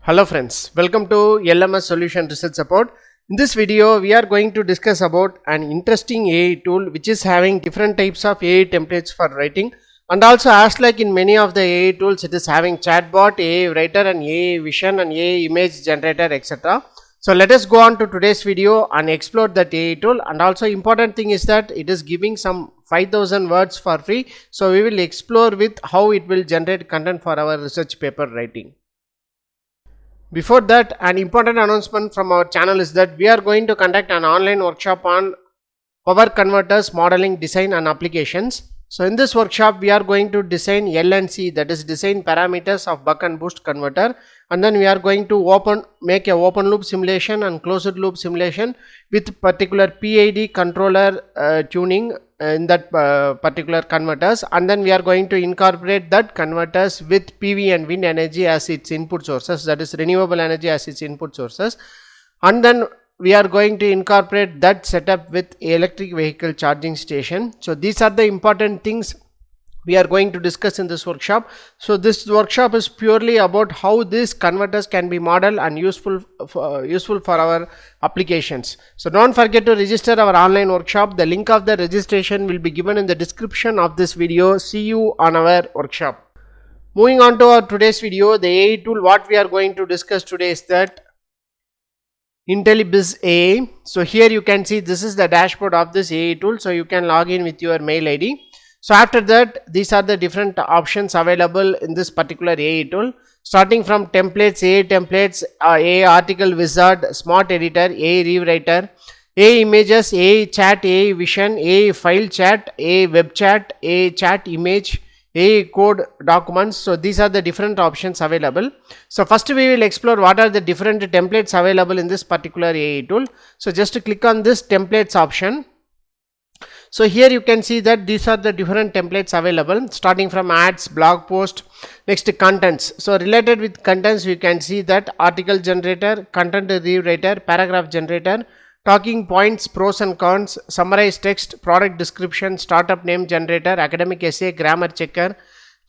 Hello friends, welcome to LMS Solution Research Support. In this video, we are going to discuss about an interesting AI tool which is having different types of AI templates for writing, and also as like in many of the AI tools, it is having chatbot, AI writer and AI vision and AI image generator, etc. So let us go on to today's video and explore that AI tool. And also important thing is that it is giving some 5000 words for free. So we will explore with how it will generate content for our research paper writing. Before that, an important announcement from our channel is that we are going to conduct an online workshop on power converters, modeling, design and applications. So in this workshop, we are going to design LNC, that is design parameters of buck and boost converter, and then we are going to make a open loop simulation and closed loop simulation with particular PID controller tuning in that particular converters, and then we are going to incorporate that converters with PV and wind energy as its input sources, that is renewable energy as its input sources, and then we are going to incorporate that setup with electric vehicle charging station. So these are the important things we are going to discuss in this workshop. So this workshop is purely about how these converters can be modeled and useful for our applications. So don't forget to register our online workshop. The link of the registration will be given in the description of this video. See you on our workshop. Moving on to our today's video, the AI tool what we are going to discuss today is that Intellibizz AI. So here you can see this is the dashboard of this AI tool. So you can log in with your mail ID. So after that, these are the different options available in this particular AI tool, starting from templates, AI templates, AI article wizard, smart editor, AI rewriter, AI images, AI chat, AI vision, AI file chat, AI web chat, AI chat image, AI code documents. So these are the different options available. So first we will explore what are the different templates available in this particular AI tool. So just to click on this templates option. So here you can see that these are the different templates available, starting from ads, blog post, next contents. So related with contents, we can see that article generator, content rewriter, paragraph generator, talking points, pros and cons, summarize text, product description, startup name generator, academic essay, grammar checker,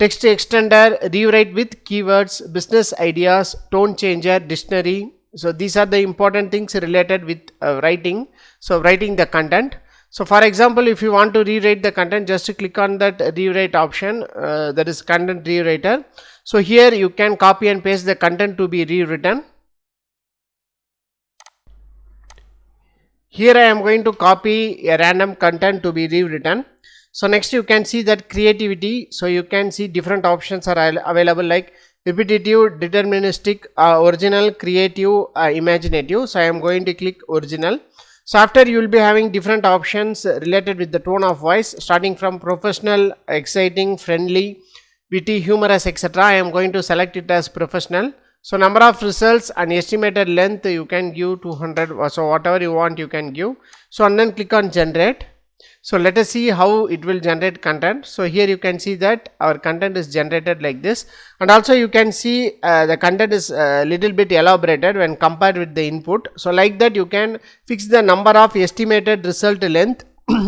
text extender, rewrite with keywords, business ideas, tone changer, dictionary. So these are the important things related with writing. So writing the content. So for example, if you want to rewrite the content, just click on that rewrite option, that is content rewriter. So here you can copy and paste the content to be rewritten. Here I am going to copy a random content to be rewritten. So next you can see that creativity. So you can see different options are available like repetitive, deterministic, original, creative, imaginative. So I am going to click original. So after you will be having different options related with the tone of voice, starting from professional, exciting, friendly, witty, humorous, etc. I am going to select it as professional. So number of results and estimated length you can give 200, so whatever you want you can give. So and then click on generate. So let us see how it will generate content. So here you can see that our content is generated like this, and also you can see the content is a little bit elaborated when compared with the input. So like that you can fix the number of estimated result length.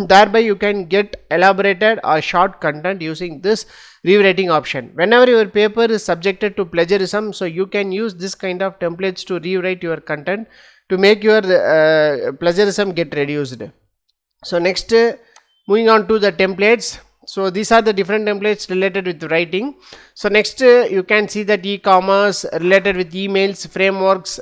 Thereby you can get elaborated or short content using this rewriting option. Whenever your paper is subjected to plagiarism, so you can use this kind of templates to rewrite your content to make your plagiarism get reduced. So next, moving on to the templates. So these are the different templates related with writing. So next you can see that e-commerce related with emails, frameworks.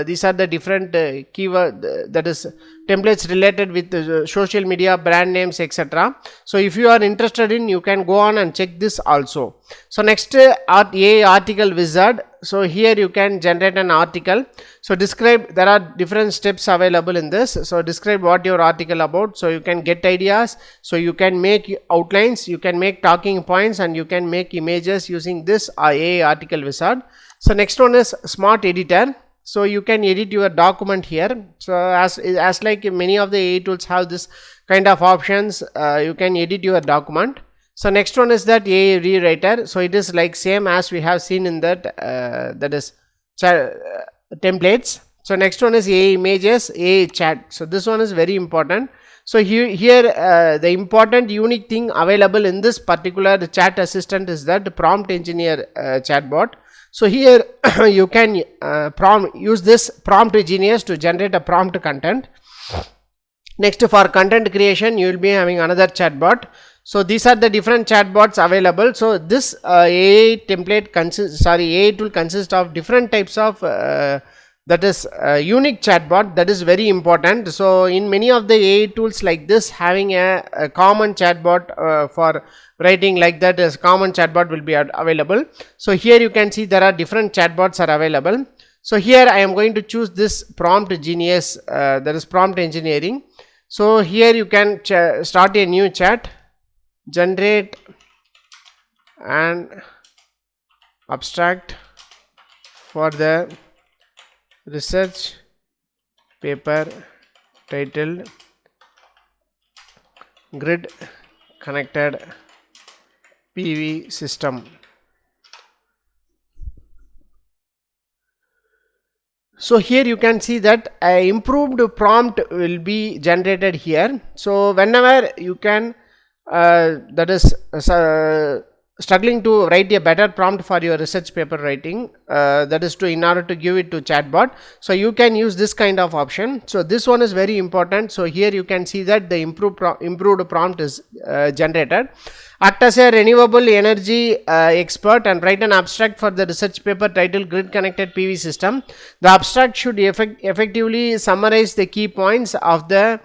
These are the different keyword, that is templates related with social media, brand names, etc. So if you are interested in, you can go on and check this also. So next AI article wizard. So here you can generate an article. So describe, there are different steps available in this. So describe what your article about. So you can get ideas. So you can make outlines, you can make talking points, and you can make images using this AI article wizard. So next one is smart editor. So you can edit your document here. So as like many of the AI tools have this kind of options, you can edit your document. So next one is that AI rewriter. So it is like same as we have seen in that that is templates. So next one is AI images, AI chat. So this one is very important. So here the important unique thing available in this particular chat assistant is that prompt engineer chatbot. So here you can use this prompt genius to generate a prompt content. Next, for content creation, you will be having another chatbot. So these are the different chatbots available. So this AI template AI tool consists of different types of that is unique chatbot. That is very important. So in many of the AI tools like this, having a common chatbot for writing like that, as common chatbot will be available. So here you can see there are different chatbots are available. So here I am going to choose this prompt genius, that is prompt engineering. So here you can start a new chat, generate an abstract for the research paper titled Grid Connected PV System. So here you can see that a improved prompt will be generated here. So whenever you can that is struggling to write a better prompt for your research paper writing, that is in order to give it to chatbot, so you can use this kind of option. So this one is very important. So here you can see that the improved prompt is generated. Act as a renewable energy expert and write an abstract for the research paper titled Grid Connected PV System. The abstract should effectively summarize the key points of the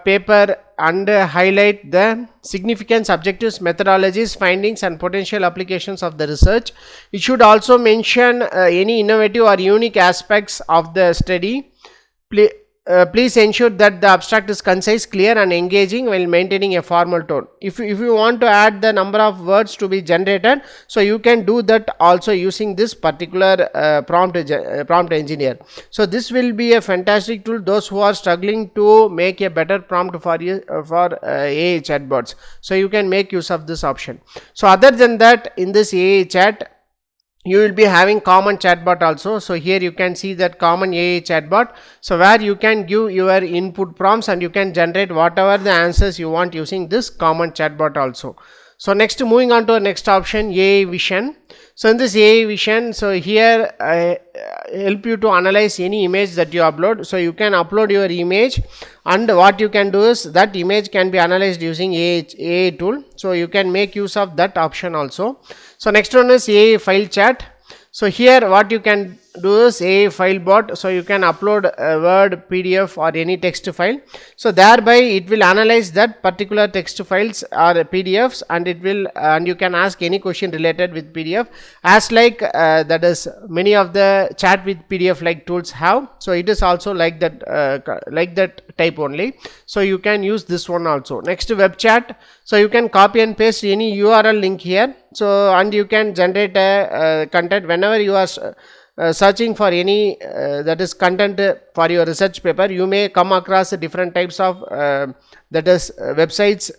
paper and highlight the significance, objectives, methodologies, findings and potential applications of the research. It should also mention any innovative or unique aspects of the study. Please ensure that the abstract is concise, clear and engaging while maintaining a formal tone. If you want to add the number of words to be generated, so you can do that also using this particular prompt engineer. So this will be a fantastic tool those who are struggling to make a better prompt for AI chatbots. So you can make use of this option. So other than that, in this AI chat, you will be having common chatbot also. So here you can see that common AI chatbot, so where you can give your input prompts and you can generate whatever the answers you want using this common chatbot also. So next, moving on to the next option, AI Vision. So in this AI Vision, so here I help you to analyze any image that you upload. So you can upload your image, and what you can do is that image can be analyzed using AI tool. So you can make use of that option also. So next one is AI File Chat. So here what you can do is AI File Bot. So you can upload a Word, PDF or any text file. So thereby it will analyze that particular text files or PDFs, and it will you can ask any question related with PDF, as like that is many of the chat with PDF like tools have. So it is also like that type only. So you can use this one also. Next, web chat. So you can copy and paste any URL link here. So and you can generate a content whenever you are searching for any that is content for your research paper. You may come across different types of that is websites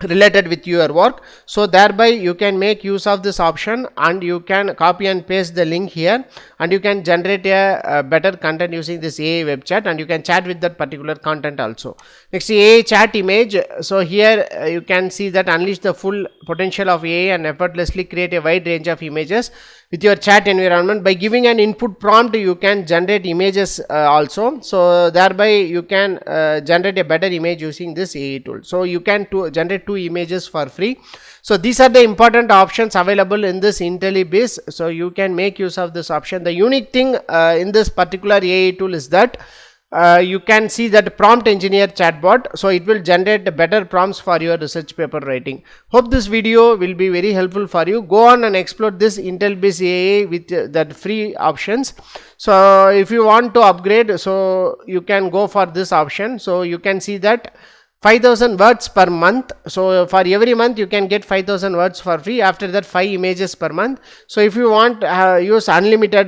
related with your work. So thereby you can make use of this option, and you can copy and paste the link here, and you can generate a better content using this AI web chat, and you can chat with that particular content also. Next, AI chat image. So here you can see that unleash the full potential of AI and effortlessly create a wide range of images with your chat environment. By giving an input prompt, you can generate images also. So thereby you can generate a better image using this AI tool. So you can generate 2 images for free. So these are the important options available in this Intellibizz. So you can make use of this option. The unique thing in this particular AI tool is that you can see that prompt engineer chatbot. So it will generate better prompts for your research paper writing. Hope this video will be very helpful for you. Go on and explore this Intellibizz AI with that free options. So if you want to upgrade, so you can go for this option. So you can see that 5000 words per month. So for every month you can get 5000 words for free. After that 5 images per month. So if you want use unlimited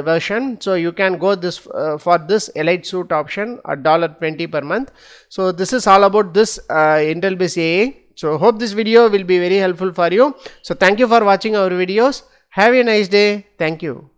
version, so you can go this for this Elite Suite option at $20 per month. So this is all about this Intellibizz AI. So hope this video will be very helpful for you. So thank you for watching our videos. Have a nice day. Thank you.